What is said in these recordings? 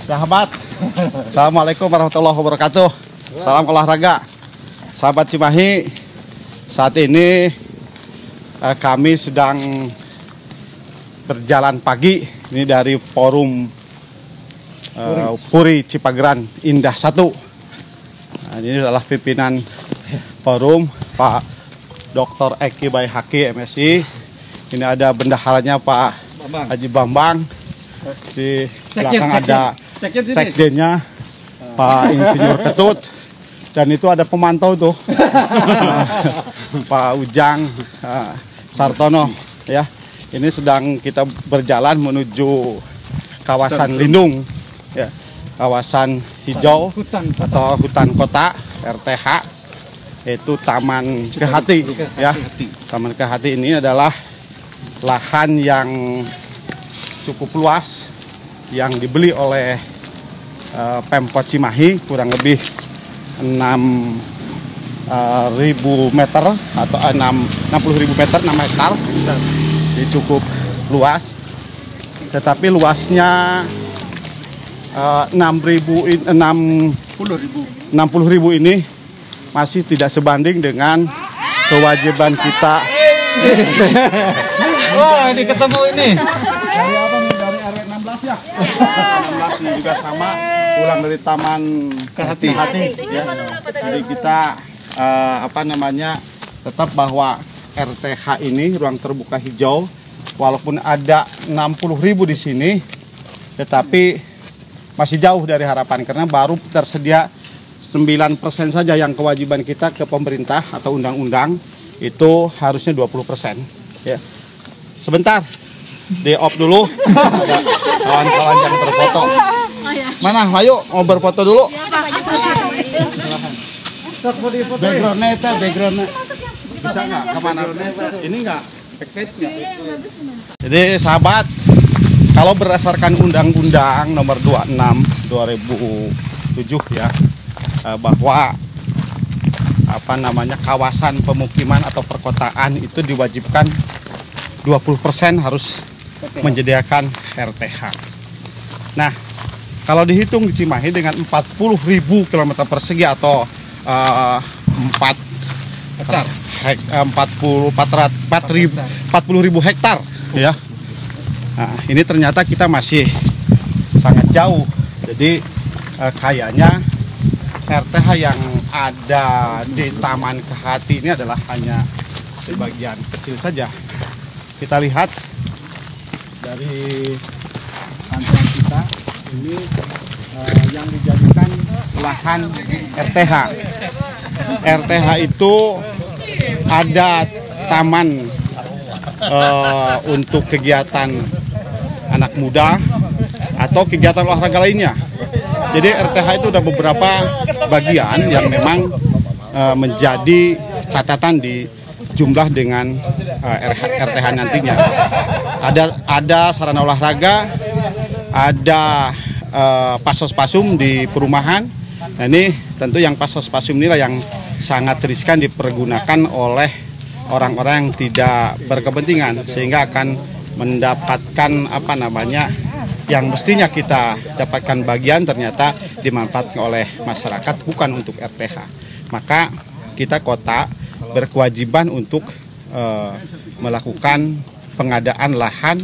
Sahabat, Assalamualaikum warahmatullahi wabarakatuh. Salam olahraga. Sahabat Cimahi, saat ini kami sedang berjalan pagi. Ini dari Forum Puri Cipageran Indah 1. Nah, ini adalah pimpinan forum Pak Dr. Eki Baihaki MSI. Ini ada bendaharanya Pak Haji Bambang. Di belakang ada sekjennya Pak Insinyur Ketut. Dan itu ada pemantau tuh Pak Ujang Sartono ya. Ini sedang kita berjalan menuju kawasan lindung ya, kawasan hijau atau hutan kota RTH, yaitu Taman Kehati ya. Taman Kehati ini adalah lahan yang cukup luas yang dibeli oleh Pemkot Cimahi, kurang lebih 6.000 meter atau 60.000 meter, 6 hektar. Jadi cukup luas, tetapi luasnya 60.000 ini masih tidak sebanding dengan kewajiban kita. Wah, ini ketemu ini. Dari apa nih? Dari RW 16 ya? 16 ini juga sama, pulang dari Taman Kehati ya. Jadi kita tetap bahwa RTH ini ruang terbuka hijau, walaupun ada 60.000 di sini, tetapi masih jauh dari harapan karena baru tersedia 9% saja yang kewajiban kita ke pemerintah atau undang-undang itu harusnya 20% ya. Sebentar, di off dulu. Ada kawan-kawan yang berfoto. Mana, ayo mau berfoto dulu. Backgroundnya bisa nggak kemana? Ini nggak paket nggak? Jadi sahabat, kalau berdasarkan Undang-Undang Nomor 26 2007 ya, bahwa kawasan pemukiman atau perkotaan itu diwajibkan 20% harus menyediakan RTH. Nah, kalau dihitung di Cimahi dengan 40.000 km persegi atau 40.000 hektar ya. Nah, ini ternyata kita masih sangat jauh. Jadi kayaknya RTH yang ada di Taman Kehati ini adalah hanya sebagian kecil saja. Kita lihat dari kantor kita ini yang dijadikan lahan RTH. RTH itu ada taman untuk kegiatan anak muda atau kegiatan olahraga lainnya. Jadi RTH itu ada beberapa bagian yang memang menjadi catatan di jumlah dengan RTH nantinya. Ada sarana olahraga, ada pasos-pasum di perumahan. Nah, ini tentu yang pasos-pasum inilah yang sangat riskan dipergunakan oleh orang-orang yang tidak berkepentingan, sehingga akan mendapatkan yang mestinya kita dapatkan bagian ternyata dimanfaatkan oleh masyarakat bukan untuk RTH. Maka kita kota berkewajiban untuk melakukan pengadaan lahan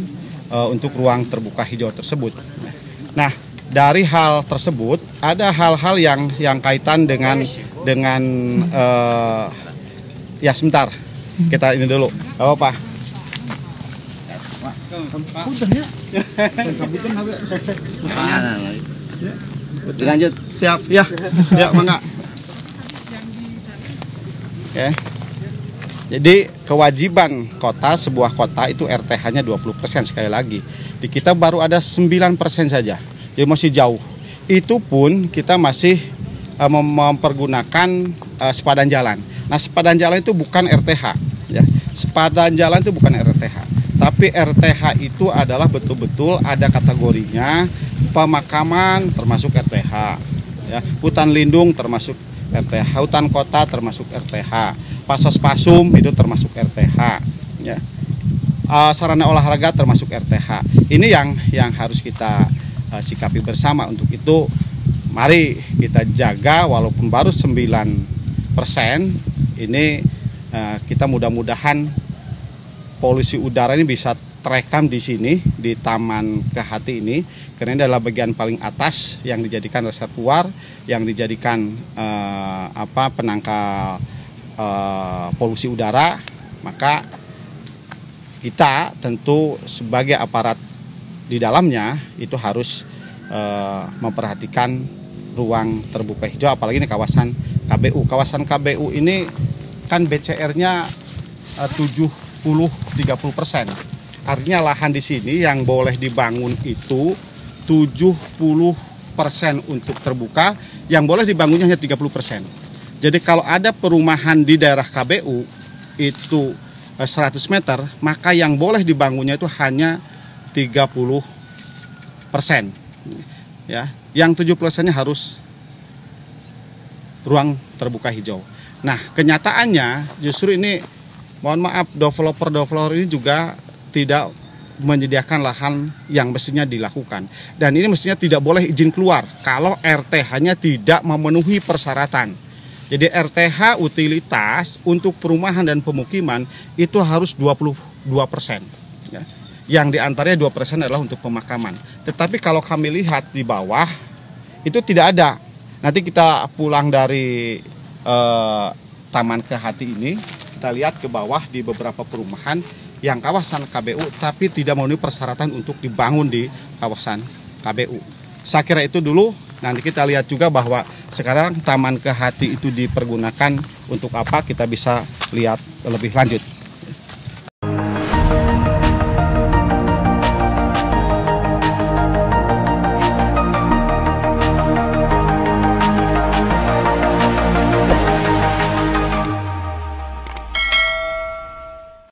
untuk ruang terbuka hijau tersebut. Nah, dari hal tersebut ada hal-hal yang kaitan dengan ya sebentar kita ini dulu. Apa? Lanjut. Siap ya. Ya, mangga. Oke. Jadi kewajiban kota, sebuah kota itu RTH-nya 20% sekali lagi. Di kita baru ada 9% saja. Jadi masih jauh. Itu pun kita masih mempergunakan sepadan jalan. Nah, sepadan jalan itu bukan RTH ya. Sepadan jalan itu bukan RTH. Tapi RTH itu adalah betul-betul ada kategorinya, pemakaman termasuk RTH ya. Hutan lindung termasuk RTH, hutan kota termasuk RTH. Pasos-pasum itu termasuk RTH ya. Sarana olahraga termasuk RTH. Ini yang harus kita sikapi bersama. Untuk itu mari kita jaga walaupun baru 9%, ini kita mudah-mudahan polusi udara ini bisa terekam di sini, di Taman Kehati ini, karena ini adalah bagian paling atas yang dijadikan reservoir, yang dijadikan penangkal polusi udara. Maka kita tentu sebagai aparat di dalamnya itu harus memperhatikan ruang terbuka hijau, apalagi ini kawasan KBU. Kawasan KBU ini kan BCR-nya 70-30%. Artinya lahan di sini yang boleh dibangun itu 70% untuk terbuka, yang boleh dibangunnya hanya 30%. Jadi kalau ada perumahan di daerah KBU itu 100 meter, maka yang boleh dibangunnya itu hanya 30%. Ya, yang 70%-nya harus ruang terbuka hijau. Nah, kenyataannya justru ini, mohon maaf, developer ini juga tidak menyediakan lahan yang mestinya dilakukan. Dan ini mestinya tidak boleh izin keluar kalau RTH-nya tidak memenuhi persyaratan. Jadi RTH utilitas untuk perumahan dan pemukiman itu harus 22%. Ya. Yang diantaranya 2% adalah untuk pemakaman. Tetapi kalau kami lihat di bawah itu tidak ada. Nanti kita pulang dari Taman Kehati ini, kita lihat ke bawah di beberapa perumahan yang kawasan KBU tapi tidak memenuhi persyaratan untuk dibangun di kawasan KBU. Saya kira itu dulu. Nanti kita lihat juga bahwa sekarang Taman Kehati itu dipergunakan untuk apa, kita bisa lihat lebih lanjut.